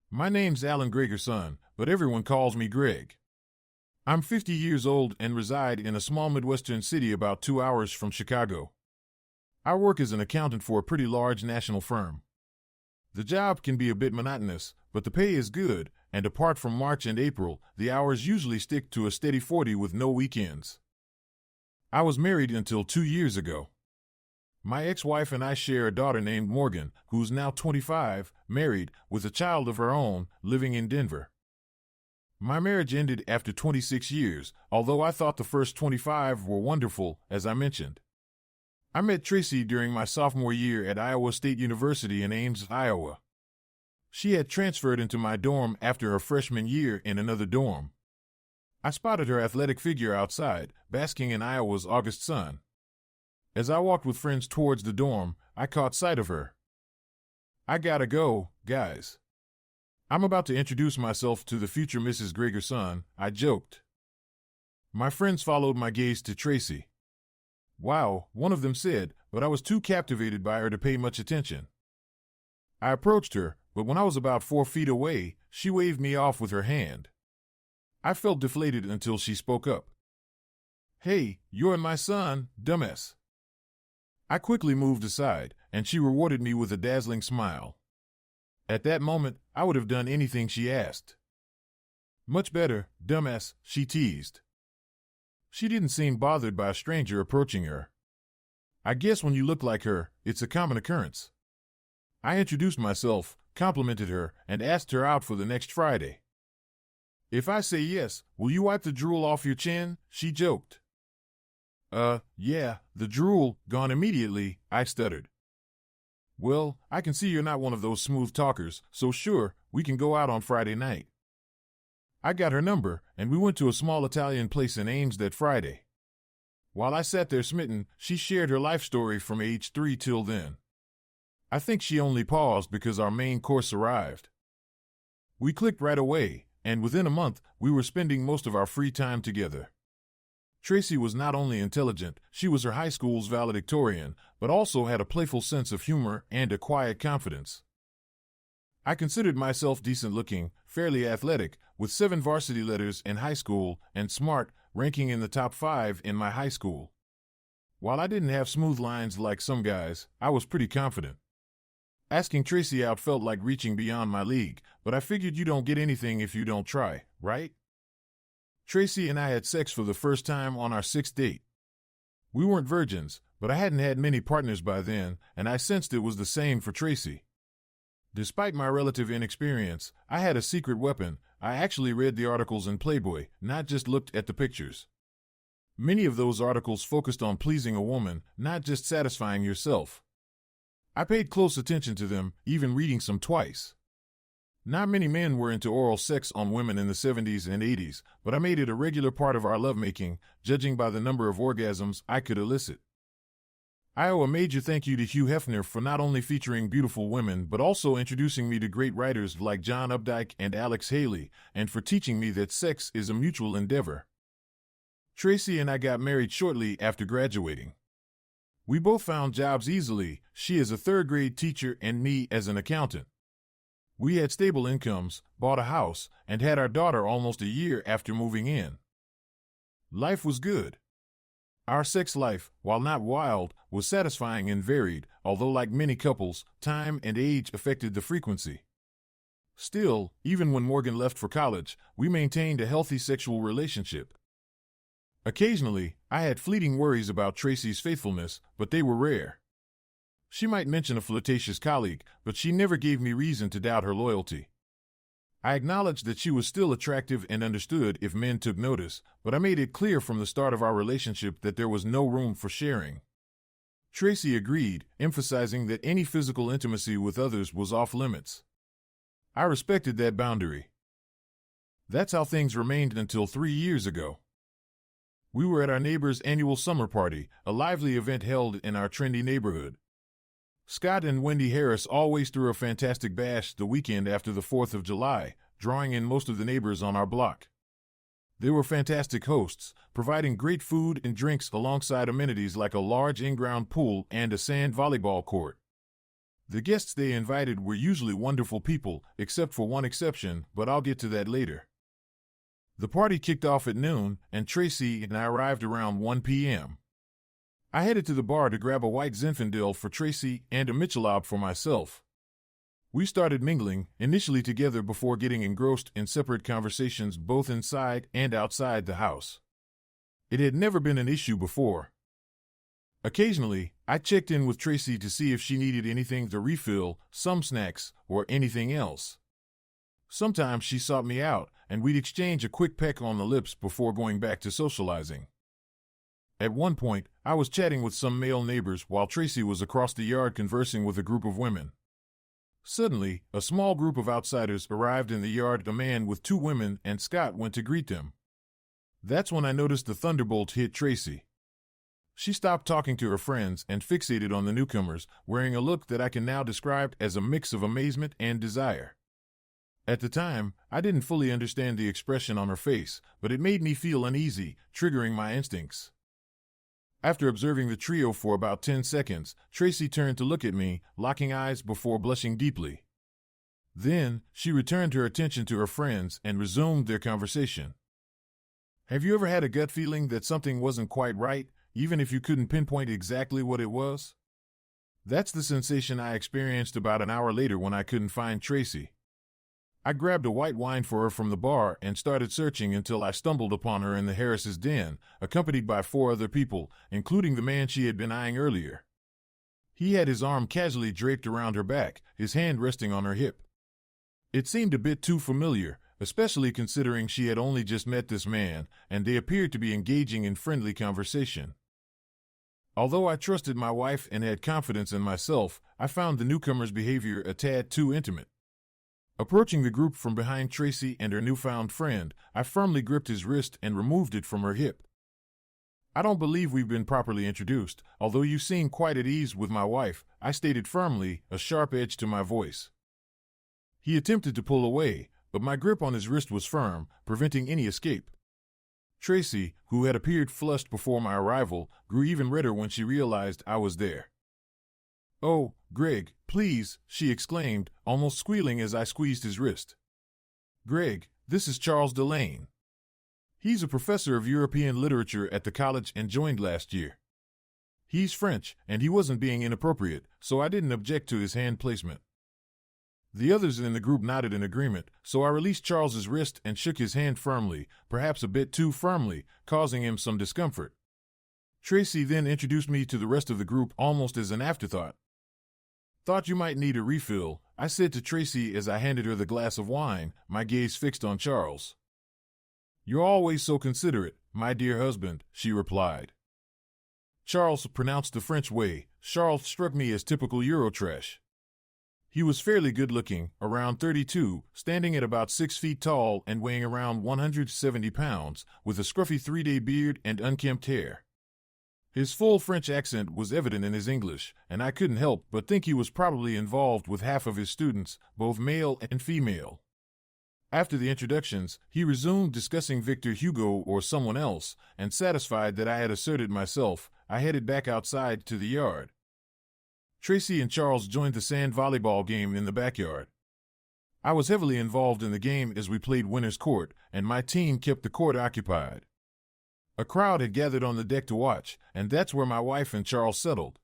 My name's Alan Greger's son, but everyone calls me Greg. I'm 50 years old and reside in a small Midwestern city about 2 hours from Chicago. I work as an accountant for a pretty large national firm. The job can be a bit monotonous, but the pay is good, and apart from March and April, the hours usually stick to a steady 40 with no weekends. I was married until 2 years ago. My ex-wife and I share a daughter named Morgan, who's now 25, married, with a child of her own, living in Denver. My marriage ended after 26 years, although I thought the first 25 were wonderful, as I mentioned. I met Tracy during my sophomore year at Iowa State University in Ames, Iowa. She had transferred into my dorm after her freshman year in another dorm. I spotted her athletic figure outside, basking in Iowa's August sun. As I walked with friends towards the dorm, I caught sight of her. "I gotta go, guys. I'm about to introduce myself to the future Mrs. Greger's son," I joked. My friends followed my gaze to Tracy. "Wow," one of them said, but I was too captivated by her to pay much attention. I approached her, but when I was about 4 feet away, she waved me off with her hand. I felt deflated until she spoke up. "Hey, you're my son, dumbass." I quickly moved aside, and she rewarded me with a dazzling smile. At that moment, I would have done anything she asked. "Much better, dumbass," she teased. She didn't seem bothered by a stranger approaching her. "I guess when you look like her, it's a common occurrence." I introduced myself, complimented her, and asked her out for the next Friday. "If I say yes, will you wipe the drool off your chin?" she joked. Yeah, the drool, gone immediately," I stuttered. "Well, I can see you're not one of those smooth talkers, so sure, we can go out on Friday night." I got her number, and we went to a small Italian place in Ames that Friday. While I sat there smitten, she shared her life story from age 3 till then. I think she only paused because our main course arrived. We clicked right away, and within a month, we were spending most of our free time together. Tracy was not only intelligent, she was her high school's valedictorian, but also had a playful sense of humor and a quiet confidence. I considered myself decent-looking, fairly athletic, with 7 varsity letters in high school, and smart, ranking in the top 5 in my high school. While I didn't have smooth lines like some guys, I was pretty confident. Asking Tracy out felt like reaching beyond my league, but I figured you don't get anything if you don't try, right? Tracy and I had sex for the first time on our 6th date. We weren't virgins, but I hadn't had many partners by then, and I sensed it was the same for Tracy. Despite my relative inexperience, I had a secret weapon. I actually read the articles in Playboy, not just looked at the pictures. Many of those articles focused on pleasing a woman, not just satisfying yourself. I paid close attention to them, even reading some twice. Not many men were into oral sex on women in the 70s and 80s, but I made it a regular part of our lovemaking, judging by the number of orgasms I could elicit. I owe a major thank you to Hugh Hefner for not only featuring beautiful women but also introducing me to great writers like John Updike and Alex Haley, and for teaching me that sex is a mutual endeavor. Tracy and I got married shortly after graduating. We both found jobs easily, she as a 3rd-grade teacher and me as an accountant. We had stable incomes, bought a house, and had our daughter almost a year after moving in. Life was good. Our sex life, while not wild, was satisfying and varied, although like many couples, time and age affected the frequency. Still, even when Morgan left for college, we maintained a healthy sexual relationship. Occasionally, I had fleeting worries about Tracy's faithfulness, but they were rare. She might mention a flirtatious colleague, but she never gave me reason to doubt her loyalty. I acknowledged that she was still attractive and understood if men took notice, but I made it clear from the start of our relationship that there was no room for sharing. Tracy agreed, emphasizing that any physical intimacy with others was off limits. I respected that boundary. That's how things remained until 3 years ago. We were at our neighbor's annual summer party, a lively event held in our trendy neighborhood. Scott and Wendy Harris always threw a fantastic bash the weekend after the 4th of July, drawing in most of the neighbors on our block. They were fantastic hosts, providing great food and drinks alongside amenities like a large in-ground pool and a sand volleyball court. The guests they invited were usually wonderful people, except for one exception, but I'll get to that later. The party kicked off at noon, and Tracy and I arrived around 1 p.m. I headed to the bar to grab a white Zinfandel for Tracy and a Michelob for myself. We started mingling, initially together before getting engrossed in separate conversations both inside and outside the house. It had never been an issue before. Occasionally, I checked in with Tracy to see if she needed anything to refill, some snacks, or anything else. Sometimes she sought me out, and we'd exchange a quick peck on the lips before going back to socializing. At one point, I was chatting with some male neighbors while Tracy was across the yard conversing with a group of women. Suddenly, a small group of outsiders arrived in the yard, a man with two women, and Scott went to greet them. That's when I noticed the thunderbolt hit Tracy. She stopped talking to her friends and fixated on the newcomers, wearing a look that I can now describe as a mix of amazement and desire. At the time, I didn't fully understand the expression on her face, but it made me feel uneasy, triggering my instincts. After observing the trio for about 10 seconds, Tracy turned to look at me, locking eyes before blushing deeply. Then, she returned her attention to her friends and resumed their conversation. Have you ever had a gut feeling that something wasn't quite right, even if you couldn't pinpoint exactly what it was? That's the sensation I experienced about an hour later when I couldn't find Tracy. I grabbed a white wine for her from the bar and started searching until I stumbled upon her in the Harris's den, accompanied by 4 other people, including the man she had been eyeing earlier. He had his arm casually draped around her back, his hand resting on her hip. It seemed a bit too familiar, especially considering she had only just met this man, and they appeared to be engaging in friendly conversation. Although I trusted my wife and had confidence in myself, I found the newcomer's behavior a tad too intimate. Approaching the group from behind Tracy and her newfound friend, I firmly gripped his wrist and removed it from her hip. I don't believe we've been properly introduced, although you seem quite at ease with my wife, I stated firmly, a sharp edge to my voice. He attempted to pull away, but my grip on his wrist was firm, preventing any escape. Tracy, who had appeared flushed before my arrival, grew even redder when she realized I was there. "Oh, Greg, please," she exclaimed, almost squealing as I squeezed his wrist. "Greg, this is Charles Delane. He's a professor of European literature at the college and joined last year. He's French, and he wasn't being inappropriate, so I didn't object to his hand placement." The others in the group nodded in agreement, so I released Charles's wrist and shook his hand firmly, perhaps a bit too firmly, causing him some discomfort. Tracy then introduced me to the rest of the group almost as an afterthought. "Thought you might need a refill," I said to Tracy as I handed her the glass of wine, my gaze fixed on Charles. "You're always so considerate, my dear husband," she replied. Charles pronounced the French way. Charles struck me as typical Eurotrash. He was fairly good-looking, around 32, standing at about 6 feet tall and weighing around 170 pounds, with a scruffy 3-day beard and unkempt hair. His full French accent was evident in his English, and I couldn't help but think he was probably involved with half of his students, both male and female. After the introductions, he resumed discussing Victor Hugo or someone else, and satisfied that I had asserted myself, I headed back outside to the yard. Tracy and Charles joined the sand volleyball game in the backyard. I was heavily involved in the game as we played winner's court, and my team kept the court occupied. A crowd had gathered on the deck to watch, and that's where my wife and Charles settled.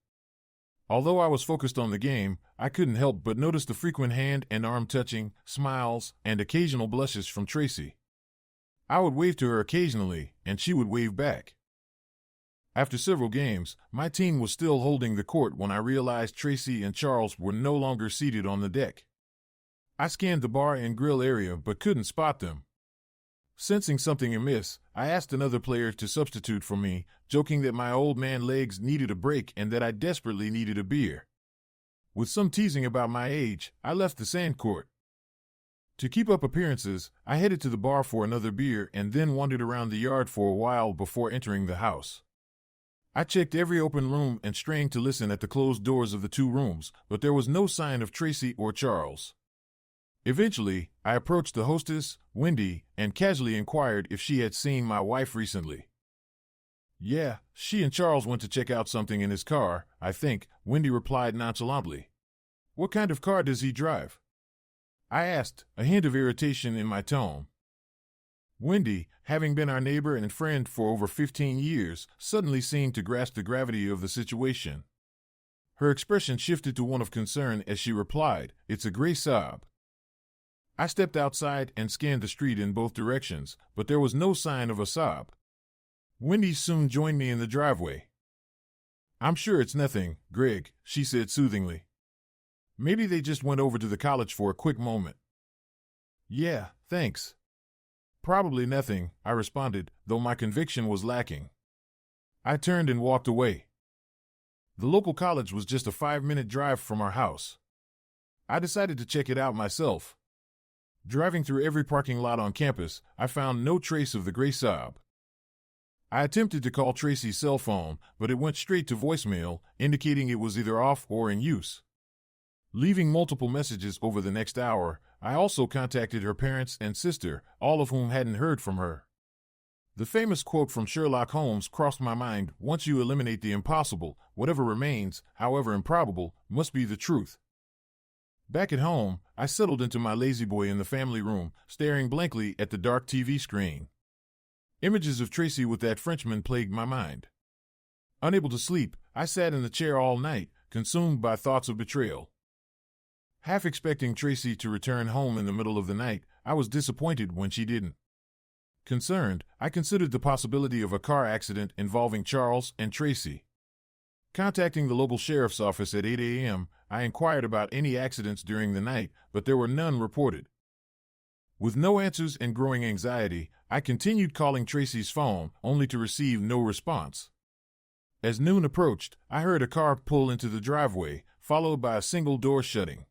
Although I was focused on the game, I couldn't help but notice the frequent hand and arm touching, smiles, and occasional blushes from Tracy. I would wave to her occasionally, and she would wave back. After several games, my team was still holding the court when I realized Tracy and Charles were no longer seated on the deck. I scanned the bar and grill area but couldn't spot them. Sensing something amiss, I asked another player to substitute for me, joking that my old man legs needed a break and that I desperately needed a beer. With some teasing about my age, I left the sand court. To keep up appearances, I headed to the bar for another beer and then wandered around the yard for a while before entering the house. I checked every open room and strained to listen at the closed doors of the 2 rooms, but there was no sign of Tracy or Charles. Eventually, I approached the hostess, Wendy, and casually inquired if she had seen my wife recently. "Yeah, she and Charles went to check out something in his car, I think," Wendy replied nonchalantly. What kind of car does he drive? I asked, a hint of irritation in my tone. Wendy, having been our neighbor and friend for over 15 years, suddenly seemed to grasp the gravity of the situation. Her expression shifted to one of concern as she replied, "It's a gray Saab." I stepped outside and scanned the street in both directions, but there was no sign of a Saab. Wendy soon joined me in the driveway. "I'm sure it's nothing, Greg," she said soothingly. "Maybe they just went over to the college for a quick moment." "Yeah, thanks." "Probably nothing," I responded, though my conviction was lacking. I turned and walked away. The local college was just a 5-minute drive from our house. I decided to check it out myself. Driving through every parking lot on campus, I found no trace of the gray Saab. I attempted to call Tracy's cell phone, but it went straight to voicemail, indicating it was either off or in use. Leaving multiple messages over the next hour, I also contacted her parents and sister, all of whom hadn't heard from her. The famous quote from Sherlock Holmes crossed my mind: once you eliminate the impossible, whatever remains, however improbable, must be the truth. Back at home, I settled into my lazy boy in the family room, staring blankly at the dark TV screen. Images of Tracy with that Frenchman plagued my mind. Unable to sleep, I sat in the chair all night, consumed by thoughts of betrayal. Half expecting Tracy to return home in the middle of the night, I was disappointed when she didn't. Concerned, I considered the possibility of a car accident involving Charles and Tracy. Contacting the local sheriff's office at 8 a.m., I inquired about any accidents during the night, but there were none reported. With no answers and growing anxiety, I continued calling Tracy's phone, only to receive no response. As noon approached, I heard a car pull into the driveway, followed by a single door shutting.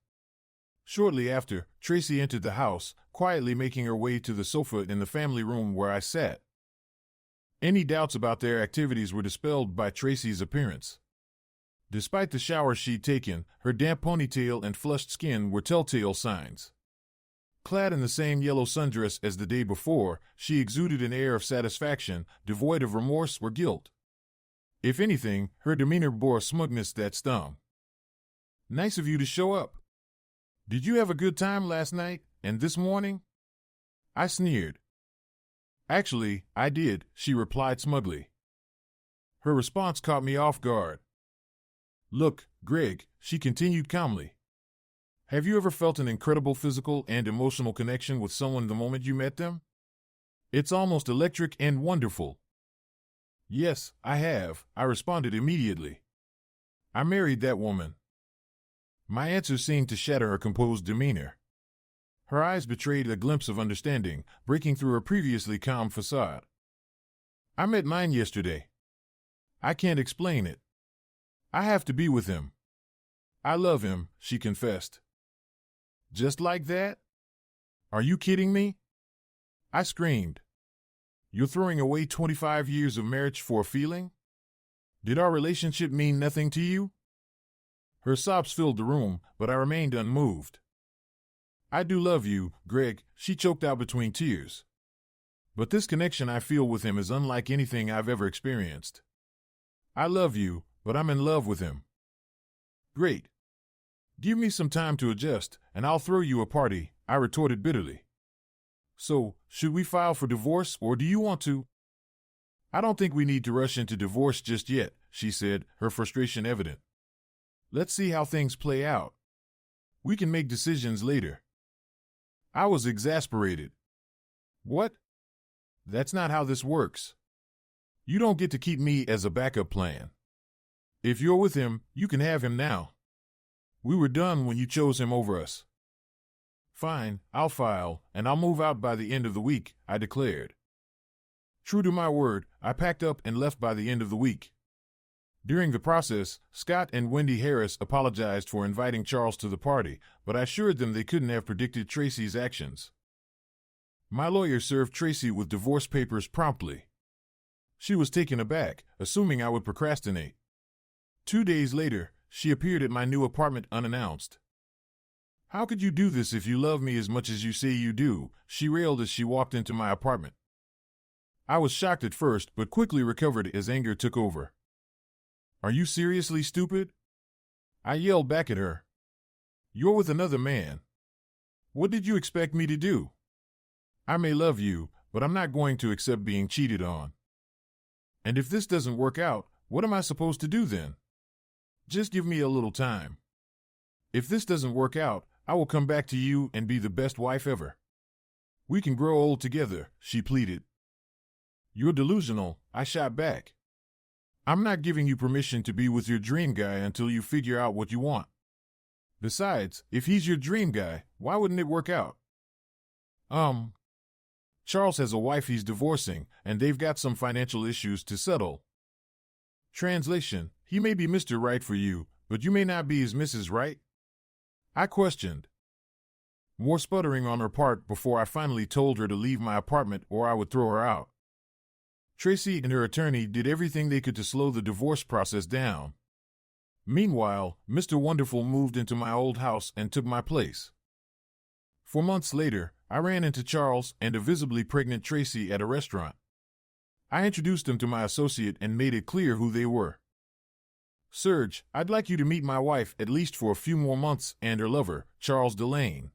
Shortly after, Tracy entered the house, quietly making her way to the sofa in the family room where I sat. Any doubts about their activities were dispelled by Tracy's appearance. Despite the shower she'd taken, her damp ponytail and flushed skin were telltale signs. Clad in the same yellow sundress as the day before, she exuded an air of satisfaction, devoid of remorse or guilt. If anything, her demeanor bore a smugness that stung. "Nice of you to show up. Did you have a good time last night, and this morning?" I sneered. "Actually, I did," she replied smugly. Her response caught me off guard. "Look, Greg," she continued calmly. "Have you ever felt an incredible physical and emotional connection with someone the moment you met them? It's almost electric and wonderful." "Yes, I have," I responded immediately. "I married that woman." My answer seemed to shatter her composed demeanor. Her eyes betrayed a glimpse of understanding, breaking through her previously calm facade. "I met mine yesterday. I can't explain it. I have to be with him. I love him," she confessed. "Just like that? Are you kidding me?" I screamed. "You're throwing away 25 years of marriage for a feeling? Did our relationship mean nothing to you?" Her sobs filled the room, but I remained unmoved. "I do love you, Greg," she choked out between tears. "But this connection I feel with him is unlike anything I've ever experienced. I love you, but I'm in love with him." "Great. Give me some time to adjust, and I'll throw you a party," I retorted bitterly. "So, should we file for divorce, or do you want to?" "I don't think we need to rush into divorce just yet," she said, her frustration evident. "Let's see how things play out. We can make decisions later." I was exasperated. "What? That's not how this works. You don't get to keep me as a backup plan. If you're with him, you can have him now. We were done when you chose him over us." "Fine, I'll file, and I'll move out by the end of the week," I declared. True to my word, I packed up and left by the end of the week. During the process, Scott and Wendy Harris apologized for inviting Charles to the party, but I assured them they couldn't have predicted Tracy's actions. My lawyer served Tracy with divorce papers promptly. She was taken aback, assuming I would procrastinate. 2 days later, she appeared at my new apartment unannounced. "How could you do this if you love me as much as you say you do?" she railed as she walked into my apartment. I was shocked at first, but quickly recovered as anger took over. "Are you seriously stupid?" I yelled back at her. You're with another man. What did you expect me to do? I may love you, but I'm not going to accept being cheated on. And if this doesn't work out, what am I supposed to do then? Just give me a little time. If this doesn't work out, I will come back to you and be the best wife ever. We can grow old together, she pleaded. You're delusional, I shot back. I'm not giving you permission to be with your dream guy until you figure out what you want. Besides, if he's your dream guy, why wouldn't it work out? Charles has a wife he's divorcing, and they've got some financial issues to settle. Translation: he may be Mr. Right for you, but you may not be his Mrs. Right? I questioned. More sputtering on her part before I finally told her to leave my apartment or I would throw her out. Tracy and her attorney did everything they could to slow the divorce process down. Meanwhile, Mr. Wonderful moved into my old house and took my place. 4 months later, I ran into Charles and a visibly pregnant Tracy at a restaurant. I introduced them to my associate and made it clear who they were. Serge, I'd like you to meet my wife at least for a few more months and her lover, Charles Delane.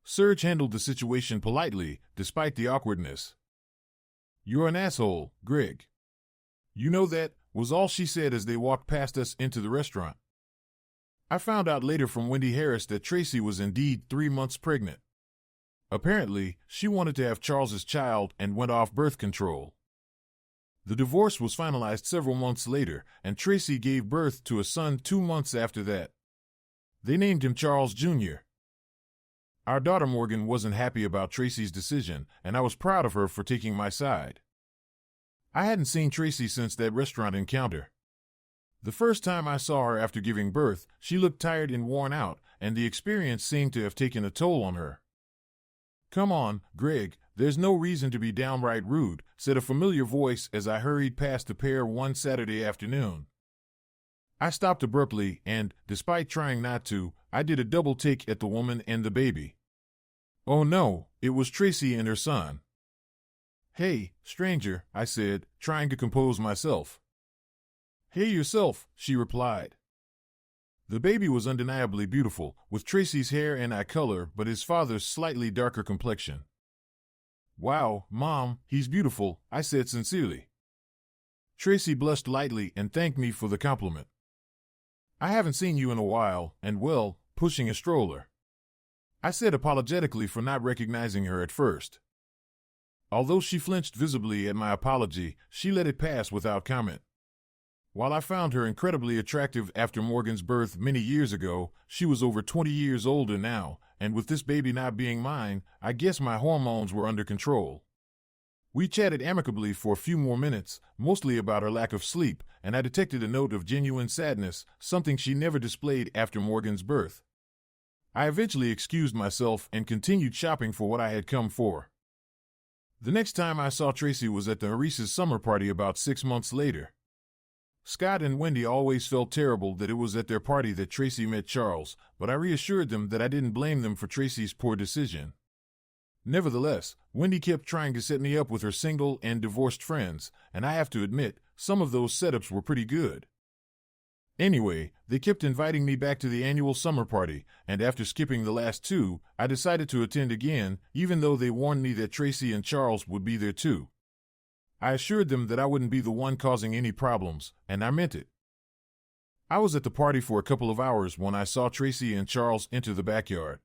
Serge handled the situation politely, despite the awkwardness. You're an asshole, Greg. You know that, was all she said as they walked past us into the restaurant. I found out later from Wendy Harris that Tracy was indeed 3 months pregnant. Apparently, she wanted to have Charles's child and went off birth control. The divorce was finalized several months later, and Tracy gave birth to a son 2 months after that. They named him Charles Jr. Our daughter Morgan wasn't happy about Tracy's decision, and I was proud of her for taking my side. I hadn't seen Tracy since that restaurant encounter. The first time I saw her after giving birth, she looked tired and worn out, and the experience seemed to have taken a toll on her. Come on, Greg, there's no reason to be downright rude, said a familiar voice as I hurried past the pair one Saturday afternoon. I stopped abruptly and, despite trying not to, I did a double take at the woman and the baby. Oh no, it was Tracy and her son. Hey, stranger, I said, trying to compose myself. Hey yourself, she replied. The baby was undeniably beautiful, with Tracy's hair and eye color but his father's slightly darker complexion. Wow, Mom, he's beautiful, I said sincerely. Tracy blushed lightly and thanked me for the compliment. I haven't seen you in a while, and well, pushing a stroller. I said apologetically for not recognizing her at first. Although she flinched visibly at my apology, she let it pass without comment. While I found her incredibly attractive after Morgan's birth many years ago, she was over 20 years older now, and with this baby not being mine, I guess my hormones were under control. We chatted amicably for a few more minutes, mostly about her lack of sleep, and I detected a note of genuine sadness, something she never displayed after Morgan's birth. I eventually excused myself and continued shopping for what I had come for. The next time I saw Tracy was at the Maurice's summer party about 6 months later. Scott and Wendy always felt terrible that it was at their party that Tracy met Charles, but I reassured them that I didn't blame them for Tracy's poor decision. Nevertheless, Wendy kept trying to set me up with her single and divorced friends, and I have to admit, some of those setups were pretty good. Anyway, they kept inviting me back to the annual summer party, and after skipping the last 2, I decided to attend again, even though they warned me that Tracy and Charles would be there too. I assured them that I wouldn't be the one causing any problems, and I meant it. I was at the party for a couple of hours when I saw Tracy and Charles enter the backyard.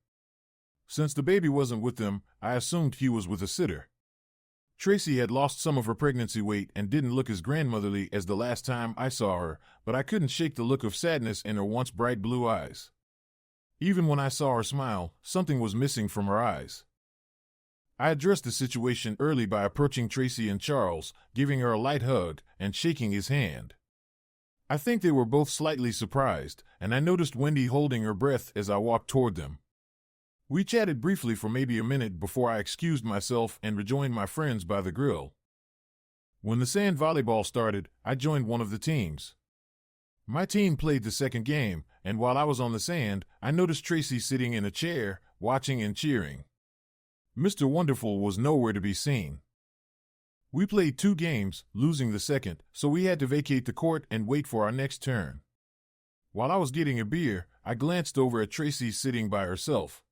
Since the baby wasn't with them, I assumed he was with a sitter. Tracy had lost some of her pregnancy weight and didn't look as grandmotherly as the last time I saw her, but I couldn't shake the look of sadness in her once bright blue eyes. Even when I saw her smile, something was missing from her eyes. I addressed the situation early by approaching Tracy and Charles, giving her a light hug, and shaking his hand. I think they were both slightly surprised, and I noticed Wendy holding her breath as I walked toward them. We chatted briefly for maybe a minute before I excused myself and rejoined my friends by the grill. When the sand volleyball started, I joined one of the teams. My team played the second game, and while I was on the sand, I noticed Tracy sitting in a chair, watching and cheering. Mr. Wonderful was nowhere to be seen. We played 2 games, losing the second, so we had to vacate the court and wait for our next turn. While I was getting a beer, I glanced over at Tracy sitting by herself.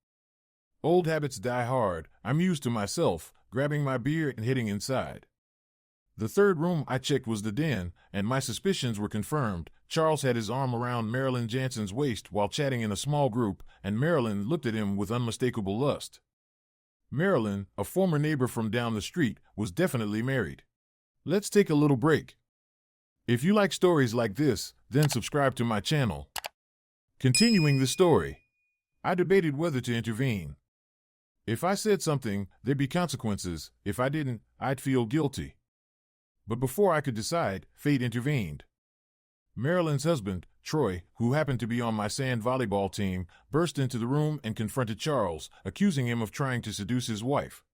Old habits die hard. I mused to myself, grabbing my beer and heading inside. The third room I checked was the den, and my suspicions were confirmed. Charles had his arm around Marilyn Jansen's waist while chatting in a small group, and Marilyn looked at him with unmistakable lust. Marilyn, a former neighbor from down the street, was definitely married. Let's take a little break. If you like stories like this, then subscribe to my channel. Continuing the story. I debated whether to intervene. If I said something, there'd be consequences. If I didn't, I'd feel guilty. But before I could decide, fate intervened. Marilyn's husband, Troy, who happened to be on my sand volleyball team, burst into the room and confronted Charles, accusing him of trying to seduce his wife.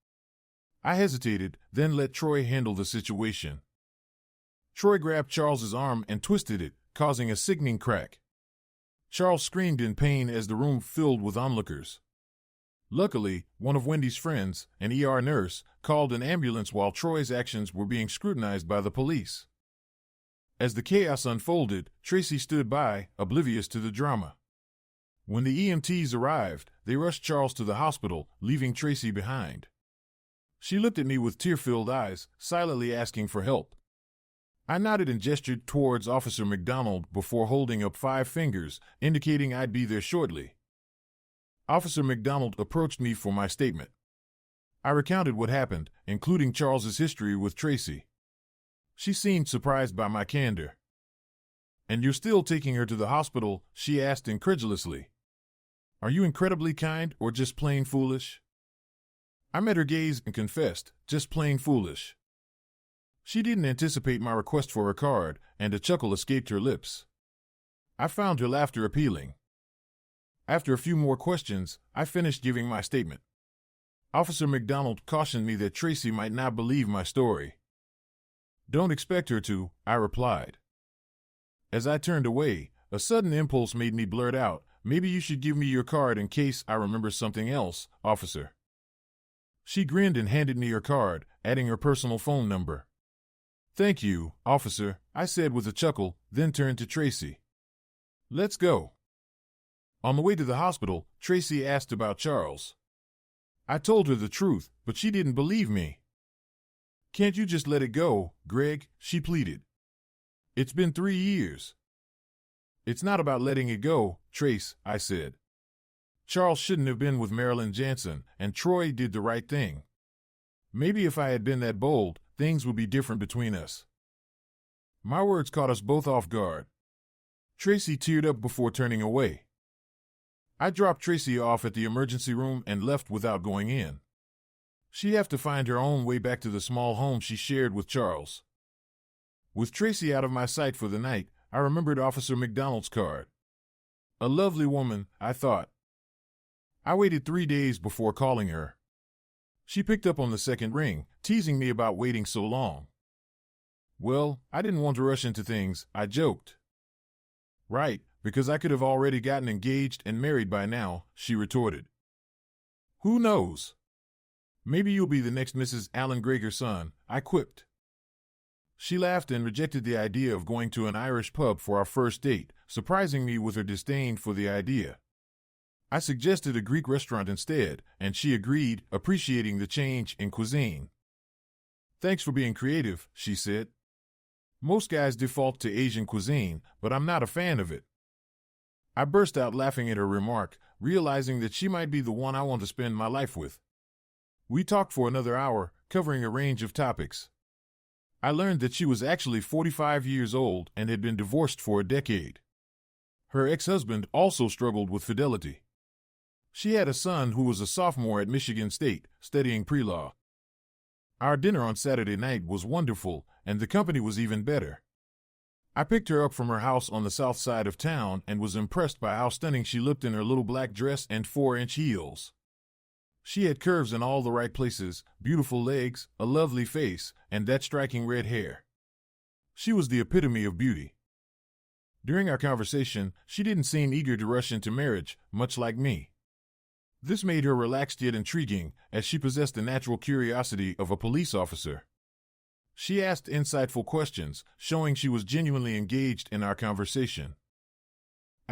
I hesitated, then let Troy handle the situation. Troy grabbed Charles's arm and twisted it, causing a sickening crack. Charles screamed in pain as the room filled with onlookers. Luckily, one of Wendy's friends, an ER nurse, called an ambulance while Troy's actions were being scrutinized by the police. As the chaos unfolded, Tracy stood by, oblivious to the drama. When the EMTs arrived, they rushed Charles to the hospital, leaving Tracy behind. She looked at me with tear-filled eyes, silently asking for help. I nodded and gestured towards Officer McDonald before holding up 5 fingers, indicating I'd be there shortly. Officer McDonald approached me for my statement. I recounted what happened, including Charles's history with Tracy. She seemed surprised by my candor. "And you're still taking her to the hospital?" she asked incredulously. "Are you incredibly kind or just plain foolish?" I met her gaze and confessed, just plain foolish. She didn't anticipate my request for her card, and a chuckle escaped her lips. I found her laughter appealing. After a few more questions, I finished giving my statement. Officer McDonald cautioned me that Tracy might not believe my story. "Don't expect her to," I replied. As I turned away, a sudden impulse made me blurt out, "Maybe you should give me your card in case I remember something else, officer." She grinned and handed me her card, adding her personal phone number. "Thank you, officer," I said with a chuckle, then turned to Tracy. "Let's go." On the way to the hospital, Tracy asked about Charles. I told her the truth, but she didn't believe me. "Can't you just let it go, Greg?" she pleaded. "It's been 3 years." "It's not about letting it go, Trace," I said. "Charles shouldn't have been with Marilyn Jansen, and Troy did the right thing. Maybe if I had been that bold, things would be different between us." My words caught us both off guard. Tracy teared up before turning away. I dropped Tracy off at the emergency room and left without going in. She'd have to find her own way back to the small home she shared with Charles. With Tracy out of my sight for the night, I remembered Officer McDonald's card. A lovely woman, I thought. I waited 3 days before calling her. She picked up on the second ring, teasing me about waiting so long. "Well, I didn't want to rush into things," I joked. "Right, because I could have already gotten engaged and married by now," she retorted. "Who knows? Maybe you'll be the next Mrs. Alan Greger's son," I quipped. She laughed and rejected the idea of going to an Irish pub for our first date, surprising me with her disdain for the idea. I suggested a Greek restaurant instead, and she agreed, appreciating the change in cuisine. "Thanks for being creative," she said. "Most guys default to Asian cuisine, but I'm not a fan of it." I burst out laughing at her remark, realizing that she might be the one I want to spend my life with. We talked for another hour, covering a range of topics. I learned that she was actually 45 years old and had been divorced for a decade. Her ex-husband also struggled with fidelity. She had a son who was a sophomore at Michigan State, studying pre-law. Our dinner on Saturday night was wonderful, and the company was even better. I picked her up from her house on the south side of town and was impressed by how stunning she looked in her little black dress and 4-inch heels. She had curves in all the right places, beautiful legs, a lovely face, and that striking red hair. She was the epitome of beauty. During our conversation, she didn't seem eager to rush into marriage, much like me. This made her relaxed yet intriguing, as she possessed the natural curiosity of a police officer. She asked insightful questions, showing she was genuinely engaged in our conversation.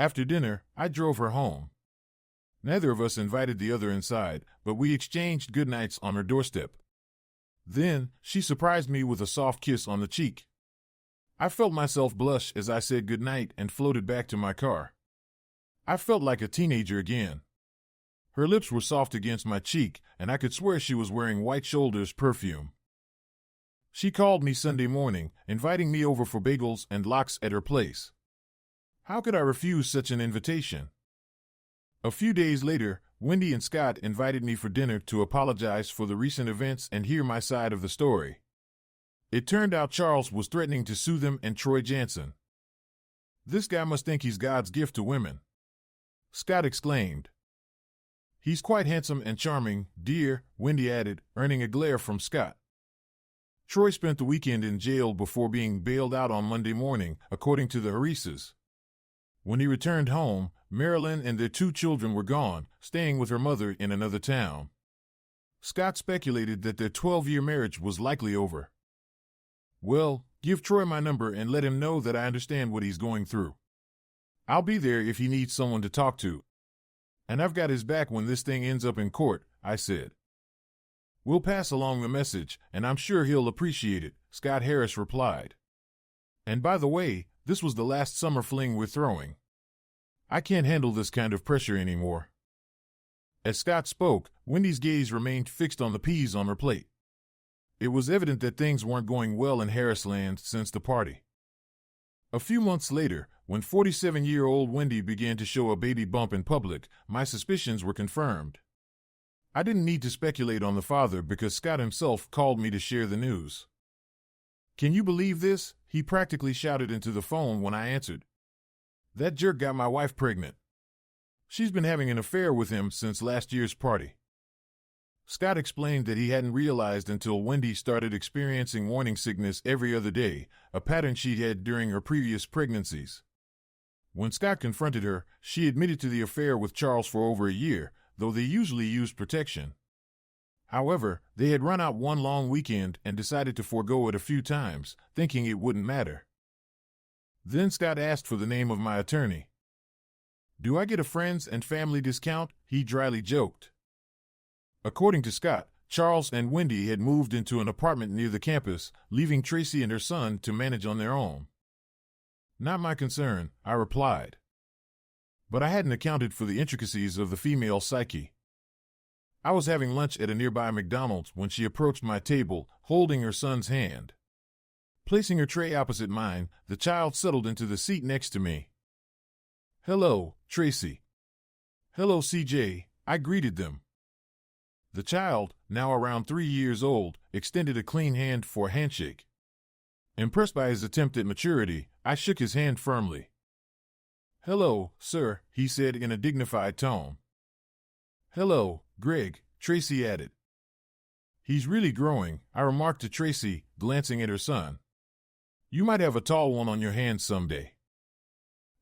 After dinner, I drove her home. Neither of us invited the other inside, but we exchanged goodnights on her doorstep. Then, she surprised me with a soft kiss on the cheek. I felt myself blush as I said goodnight and floated back to my car. I felt like a teenager again. Her lips were soft against my cheek, and I could swear she was wearing White Shoulders perfume. She called me Sunday morning, inviting me over for bagels and lox at her place. How could I refuse such an invitation? A few days later, Wendy and Scott invited me for dinner to apologize for the recent events and hear my side of the story. It turned out Charles was threatening to sue them and Troy Jansen. This guy must think he's God's gift to women, Scott exclaimed. He's quite handsome and charming, dear, Wendy added, earning a glare from Scott. Troy spent the weekend in jail before being bailed out on Monday morning, according to the Harises. When he returned home, Marilyn and their 2 children were gone, staying with her mother in another town. Scott speculated that their 12-year marriage was likely over. Well, give Troy my number and let him know that I understand what he's going through. I'll be there if he needs someone to talk to. And I've got his back when this thing ends up in court, I said. We'll pass along the message, and I'm sure he'll appreciate it, Scott Harris replied. And by the way, this was the last summer fling we're throwing. I can't handle this kind of pressure anymore. As Scott spoke, Wendy's gaze remained fixed on the peas on her plate. It was evident that things weren't going well in Harrisland since the party. A few months later, when 47-year-old Wendy began to show a baby bump in public, my suspicions were confirmed. I didn't need to speculate on the father because Scott himself called me to share the news. Can you believe this? He practically shouted into the phone when I answered. That jerk got my wife pregnant. She's been having an affair with him since last year's party. Scott explained that he hadn't realized until Wendy started experiencing morning sickness every other day, a pattern she'd had during her previous pregnancies. When Scott confronted her, she admitted to the affair with Charles for over a year, though they usually used protection. However, they had run out one long weekend and decided to forego it a few times, thinking it wouldn't matter. Then Scott asked for the name of my attorney. Do I get a friends and family discount? He dryly joked. According to Scott, Charles and Wendy had moved into an apartment near the campus, leaving Tracy and her son to manage on their own. Not my concern, I replied. But I hadn't accounted for the intricacies of the female psyche. I was having lunch at a nearby McDonald's when she approached my table, holding her son's hand. Placing her tray opposite mine, the child settled into the seat next to me. Hello, Tracy. Hello, CJ, I greeted them. The child, now around 3 years old, extended a clean hand for a handshake. Impressed by his attempt at maturity, I shook his hand firmly. Hello, sir, he said in a dignified tone. Hello, Greg, Tracy added. He's really growing, I remarked to Tracy, glancing at her son. You might have a tall one on your hands someday.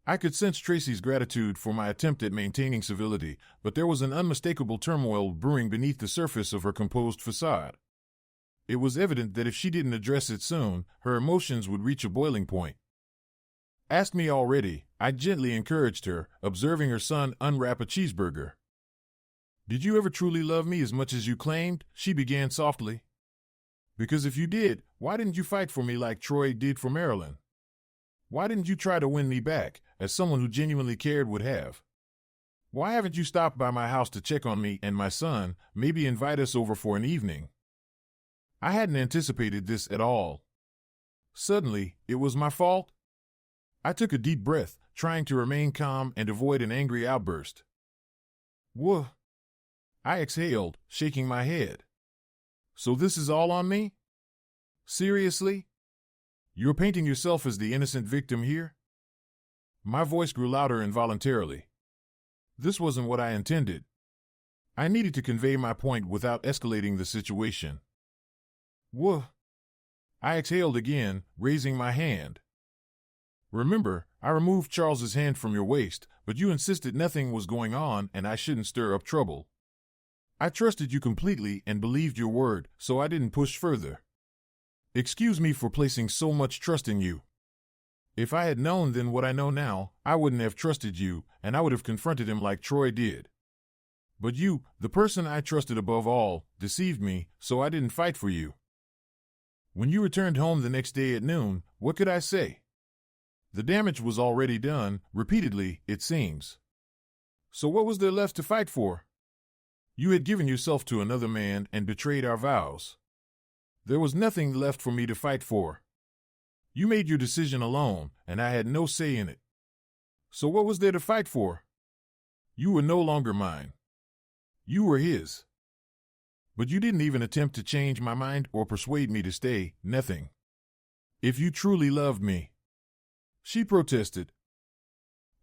I could sense Tracy's gratitude for my attempt at maintaining civility, but there was an unmistakable turmoil brewing beneath the surface of her composed facade. It was evident that if she didn't address it soon, her emotions would reach a boiling point. Ask me already, I gently encouraged her, observing her son unwrap a cheeseburger. Did you ever truly love me as much as you claimed? She began softly. Because if you did, why didn't you fight for me like Troy did for Marilyn? Why didn't you try to win me back, as someone who genuinely cared would have? Why haven't you stopped by my house to check on me and my son, maybe invite us over for an evening? I hadn't anticipated this at all. Suddenly, it was my fault? I took a deep breath, trying to remain calm and avoid an angry outburst. Whoa! I exhaled, shaking my head. So this is all on me? Seriously? You're painting yourself as the innocent victim here? My voice grew louder involuntarily. This wasn't what I intended. I needed to convey my point without escalating the situation. Whoa! I exhaled again, raising my hand. Remember, I removed Charles's hand from your waist, but you insisted nothing was going on and I shouldn't stir up trouble. I trusted you completely and believed your word, so I didn't push further. Excuse me for placing so much trust in you. If I had known then what I know now, I wouldn't have trusted you, and I would have confronted him like Troy did. But you, the person I trusted above all, deceived me, so I didn't fight for you. When you returned home the next day at noon, what could I say? The damage was already done, repeatedly, it seems. So what was there left to fight for? You had given yourself to another man and betrayed our vows. There was nothing left for me to fight for. You made your decision alone, and I had no say in it. So what was there to fight for? You were no longer mine. You were his. But you didn't even attempt to change my mind or persuade me to stay, nothing. If you truly loved me. She protested.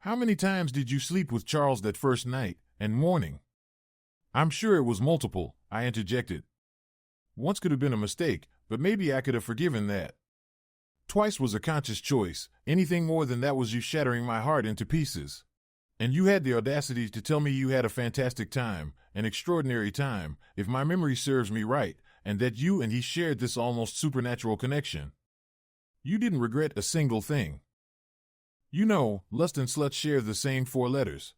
How many times did you sleep with Charles that first night and morning? I'm sure it was multiple, I interjected. Once could have been a mistake, but maybe I could have forgiven that. Twice was a conscious choice. Anything more than that was you shattering my heart into pieces. And you had the audacity to tell me you had a fantastic time, an extraordinary time, if my memory serves me right, and that you and he shared this almost supernatural connection. You didn't regret a single thing. You know, lust and slut share the same 4 letters.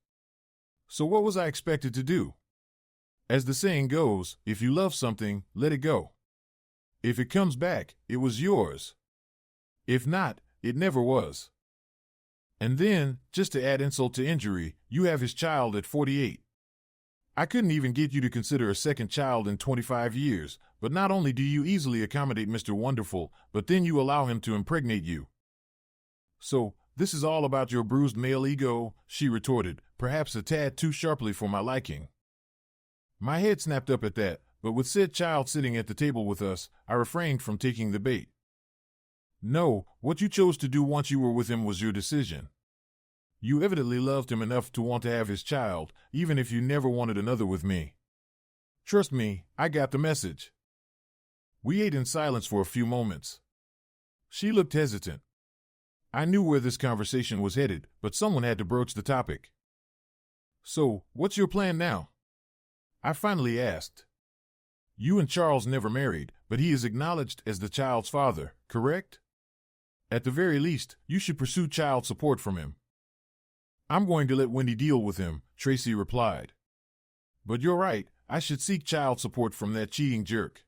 So what was I expected to do? As the saying goes, if you love something, let it go. If it comes back, it was yours. If not, it never was. And then, just to add insult to injury, you have his child at 48. I couldn't even get you to consider a second child in 25 years, but not only do you easily accommodate Mr. Wonderful, but then you allow him to impregnate you. So, this is all about your bruised male ego, she retorted, perhaps a tad too sharply for my liking. My head snapped up at that, but with said child sitting at the table with us, I refrained from taking the bait. No, what you chose to do once you were with him was your decision. You evidently loved him enough to want to have his child, even if you never wanted another with me. Trust me, I got the message. We ate in silence for a few moments. She looked hesitant. I knew where this conversation was headed, but someone had to broach the topic. So, what's your plan now? I finally asked. You and Charles never married, but he is acknowledged as the child's father, correct? At the very least, you should pursue child support from him. I'm going to let Wendy deal with him, Tracy replied. But you're right, I should seek child support from that cheating jerk.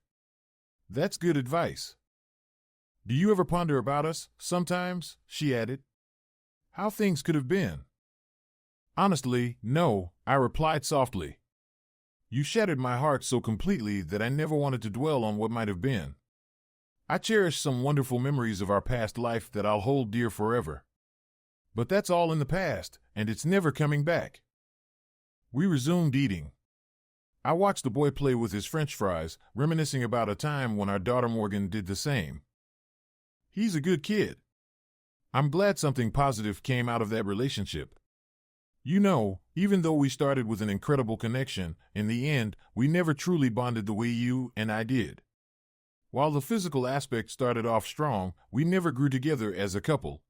That's good advice. Do you ever ponder about us, sometimes? She added. How things could have been? Honestly, no, I replied softly. You shattered my heart so completely that I never wanted to dwell on what might have been. I cherish some wonderful memories of our past life that I'll hold dear forever. But that's all in the past, and it's never coming back. We resumed eating. I watched the boy play with his French fries, reminiscing about a time when our daughter Morgan did the same. He's a good kid. I'm glad something positive came out of that relationship. You know, even though we started with an incredible connection, in the end, we never truly bonded the way you and I did. While the physical aspect started off strong, we never grew together as a couple.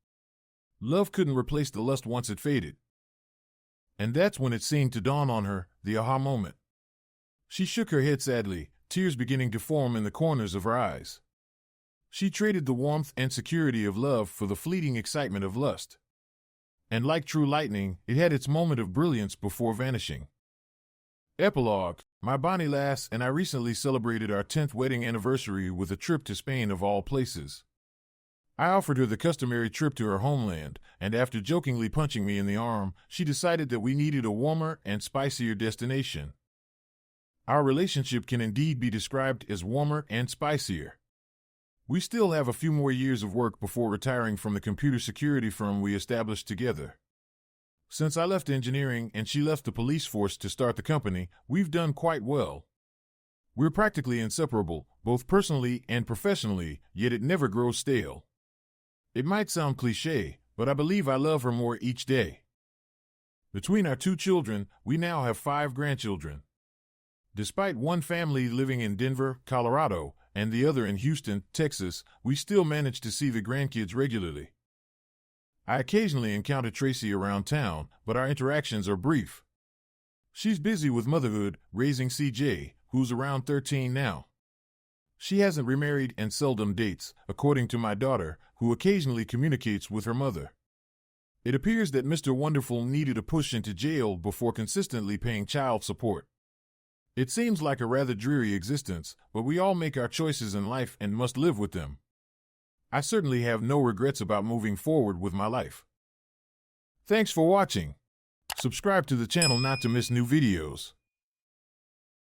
Love couldn't replace the lust once it faded. And that's when it seemed to dawn on her, the aha moment. She shook her head sadly, tears beginning to form in the corners of her eyes. She traded the warmth and security of love for the fleeting excitement of lust. And like true lightning, it had its moment of brilliance before vanishing. Epilogue. My bonny lass and I recently celebrated our 10th wedding anniversary with a trip to Spain of all places. I offered her the customary trip to her homeland, and after jokingly punching me in the arm, she decided that we needed a warmer and spicier destination. Our relationship can indeed be described as warmer and spicier. We still have a few more years of work before retiring from the computer security firm we established together. Since I left engineering and she left the police force to start the company, we've done quite well. We're practically inseparable, both personally and professionally, yet it never grows stale. It might sound cliché, but I believe I love her more each day. Between our 2 children, we now have 5 grandchildren. Despite one family living in Denver, Colorado, and the other in Houston, Texas, we still manage to see the grandkids regularly. I occasionally encounter Tracy around town, but our interactions are brief. She's busy with motherhood, raising CJ, who's around 13 now. She hasn't remarried and seldom dates, according to my daughter, who occasionally communicates with her mother. It appears that Mr. Wonderful needed a push into jail before consistently paying child support. It seems like a rather dreary existence, but we all make our choices in life and must live with them. I certainly have no regrets about moving forward with my life. Thanks for watching. Subscribe to the channel not to miss new videos.